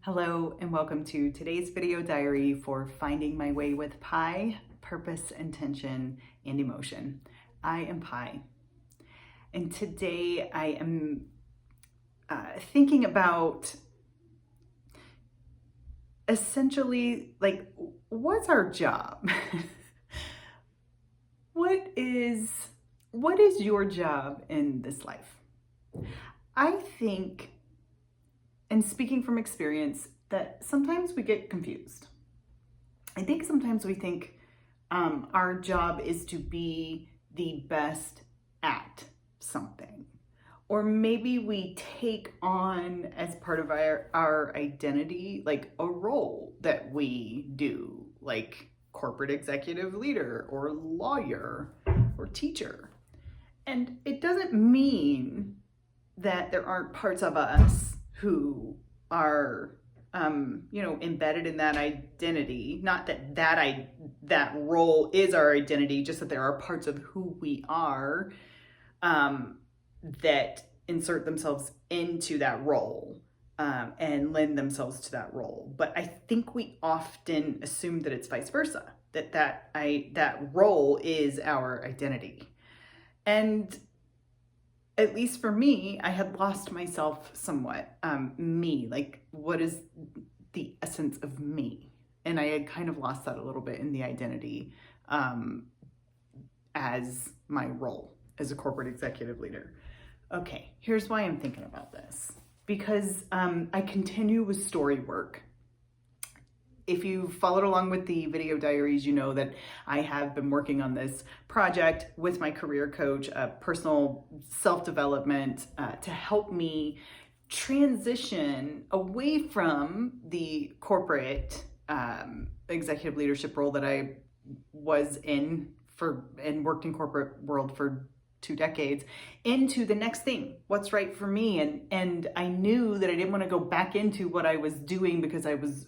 Hello and welcome to today's video diary for Finding My Way with Pi, Purpose, Intention, and Emotion. I am Pi, and today I am thinking about essentially like, what's our job? What is your job in this life? I think, and speaking from experience, that sometimes we get confused. I think sometimes we think our job is to be the best at something. Or maybe we take on as part of our identity, like a role that we do, like corporate executive leader or lawyer or teacher. And it doesn't mean that there aren't parts of us who are, embedded in that identity. Not that role is our identity, just that there are parts of who we are that insert themselves into that role and lend themselves to that role. But I think we often assume that it's vice versa, that role is our identity. And at least for me, I had lost myself somewhat. Me, like, what is the essence of me? And I had kind of lost that a little bit in the identity as my role as a corporate executive leader. Okay, here's why I'm thinking about this. Because I continue with story work. If you followed along with the video diaries, you know that I have been working on this project with my career coach, personal self-development, to help me transition away from the corporate executive leadership role that I was in and worked in corporate world for 2 decades, into the next thing, what's right for me. And I knew that I didn't want to go back into what I was doing because I was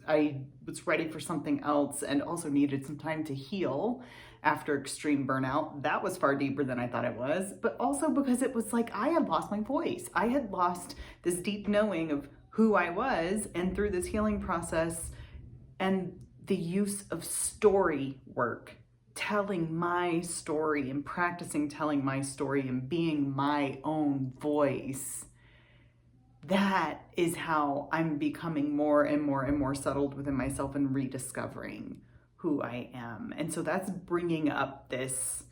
ready for something else, and also needed some time to heal after extreme burnout. That was far deeper than I thought it was, but also because it was like I had lost my voice. I had lost this deep knowing of who I was, and through this healing process and the use of story work, telling my story and practicing telling my story and being my own voice, that is how I'm becoming more and more and more settled within myself and rediscovering who I am. And so that's bringing up this,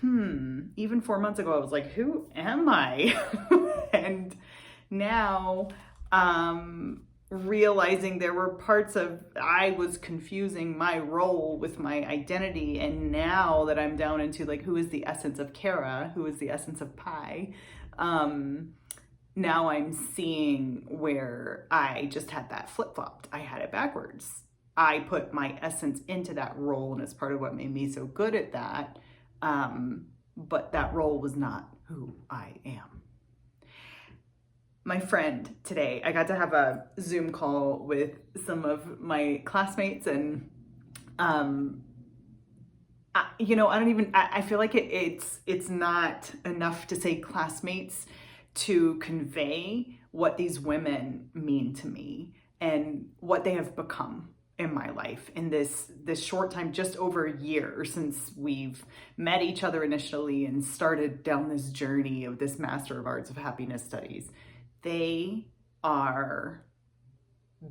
even 4 months ago, I was like, who am I? And now, realizing there were parts of, I was confusing my role with my identity. And now that I'm down into like, who is the essence of Kara? Who is the essence of Pi? Now I'm seeing where I just had that flip-flopped. I had it backwards. I put my essence into that role, and it's part of what made me so good at that. But that role was not who I am. My friend today, I got to have a Zoom call with some of my classmates, and I feel like it's not enough to say classmates to convey what these women mean to me and what they have become in my life in this short time, just over a year since we've met each other initially and started down this journey of this Master of Arts of Happiness studies. They are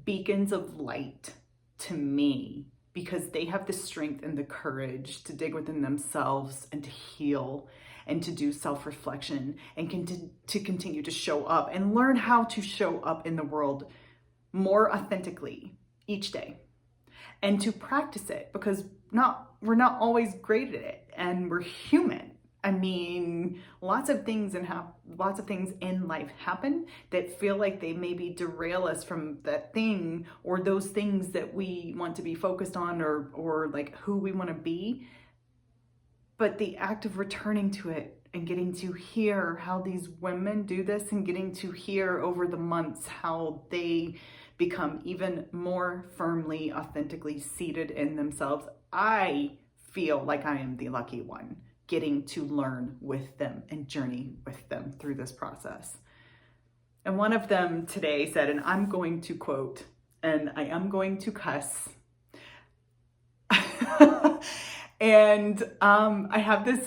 beacons of light to me because they have the strength and the courage to dig within themselves and to heal and to do self-reflection and to continue to show up and learn how to show up in the world more authentically each day, and to practice it, because we're not always great at it, and we're human. I mean, lots of things in life happen that feel like they maybe derail us from that thing or those things that we want to be focused on, or like who we want to be. But the act of returning to it and getting to hear how these women do this, and getting to hear over the months how they become even more firmly, authentically seated in themselves, I feel like I am the lucky one, getting to learn with them and journey with them through this process. And one of them today said, and I'm going to quote and I am going to cuss. And I have this,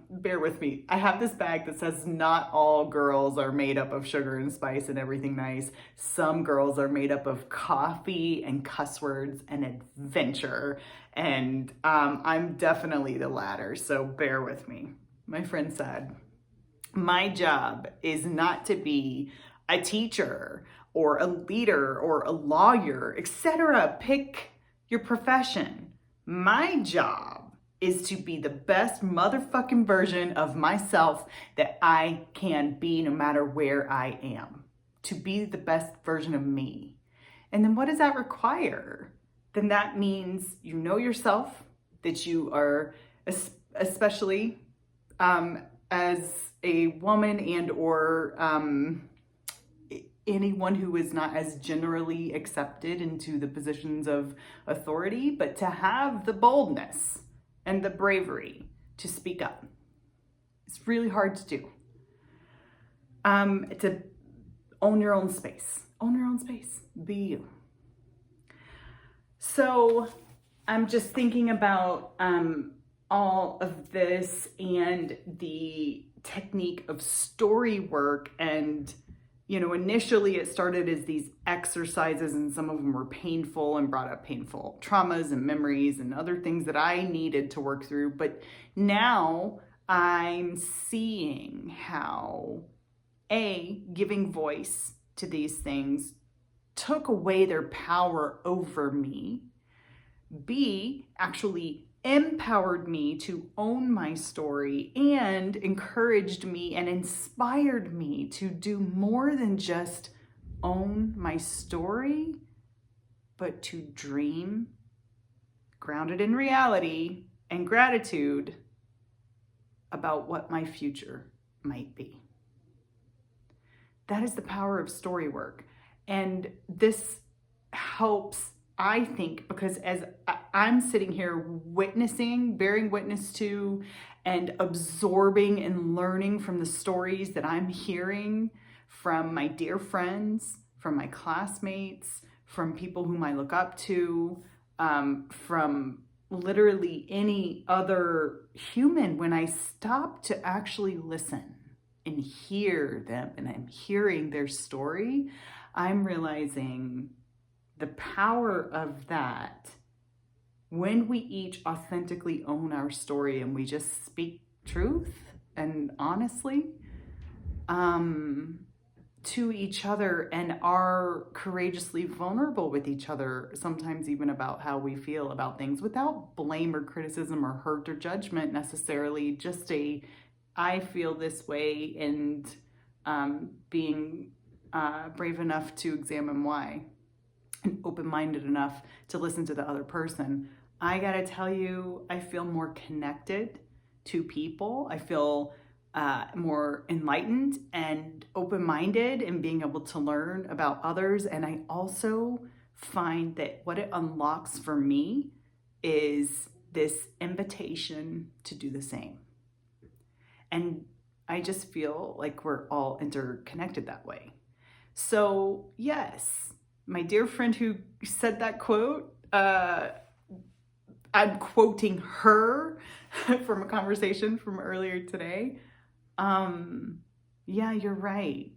bear with me, I have this bag that says not all girls are made up of sugar and spice and everything nice. Some girls are made up of coffee and cuss words and adventure. And I'm definitely the latter, so bear with me. My friend said, my job is not to be a teacher or a leader or a lawyer, etc. Pick your profession. My job is to be the best motherfucking version of myself that I can be no matter where I am. To be the best version of me. And then what does that require? Then that means you know yourself, that you are, especially as a woman and or anyone who is not as generally accepted into the positions of authority, but to have the boldness and the bravery to speak up. It's really hard to do. To own your own space. Own your own space. Be you. So I'm just thinking about all of this and the technique of story work. And, you know, initially it started as these exercises, and some of them were painful and brought up painful traumas and memories and other things that I needed to work through. But now I'm seeing how giving voice to these things took away their power over me. B, actually empowered me to own my story and encouraged me and inspired me to do more than just own my story, but to dream, grounded in reality and gratitude, about what my future might be. That is the power of story work. And this helps, I think, because as I'm sitting here witnessing, bearing witness to, and absorbing and learning from the stories that I'm hearing from my dear friends, from my classmates, from people whom I look up to, from literally any other human, when I stop to actually listen and hear them and I'm hearing their story, I'm realizing the power of that when we each authentically own our story and we just speak truth and honestly to each other and are courageously vulnerable with each other, sometimes even about how we feel about things, without blame or criticism or hurt or judgment necessarily, just I feel this way, and being brave enough to examine why, and open-minded enough to listen to the other person. I gotta tell you, I feel more connected to people. I feel more enlightened and open-minded in being able to learn about others. And I also find that what it unlocks for me is this invitation to do the same. And I just feel like we're all interconnected that way. So yes, my dear friend who said that quote, I'm quoting her from a conversation from earlier today. Yeah, you're right.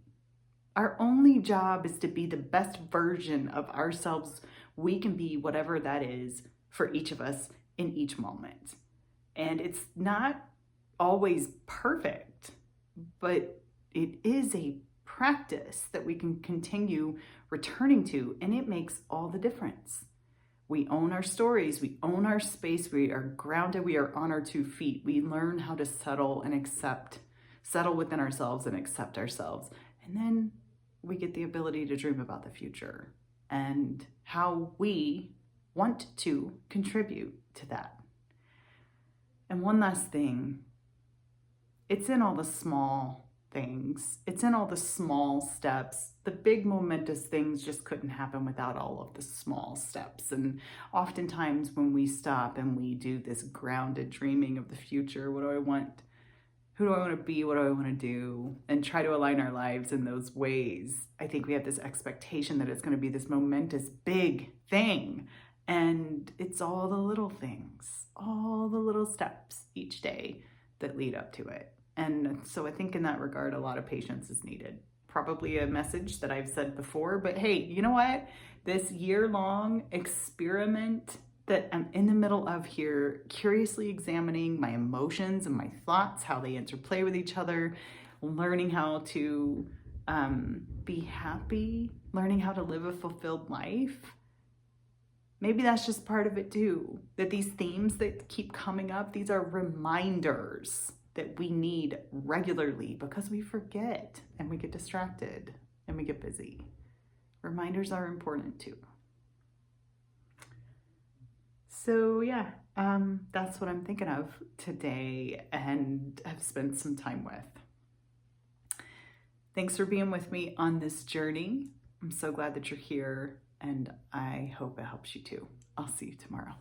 Our only job is to be the best version of ourselves we can be, whatever that is for each of us in each moment. And it's not always perfect, but it is a practice that we can continue returning to, and it makes all the difference. We own our stories, we own our space, we are grounded, we are on our 2 feet. We learn how to settle within ourselves and accept ourselves. And then we get the ability to dream about the future and how we want to contribute to that. And one last thing, it's in all the small things. It's in all the small steps. The big momentous things just couldn't happen without all of the small steps. And oftentimes when we stop and we do this grounded dreaming of the future, what do I want? who do I want to be? What do I want to do? And try to align our lives in those ways. I think we have this expectation that it's going to be this momentous big thing. And it's all the little things, all the little steps each day that lead up to it. And so I think in that regard, a lot of patience is needed. Probably a message that I've said before, but hey, you know what? This year-long experiment that I'm in the middle of here, curiously examining my emotions and my thoughts, how they interplay with each other, learning how to be happy, learning how to live a fulfilled life. Maybe that's just part of it too, that these themes that keep coming up, these are reminders that we need regularly because we forget and we get distracted and we get busy. Reminders are important too. So yeah, that's what I'm thinking of today and have spent some time with. Thanks for being with me on this journey. I'm so glad that you're here, and I hope it helps you too. I'll see you tomorrow.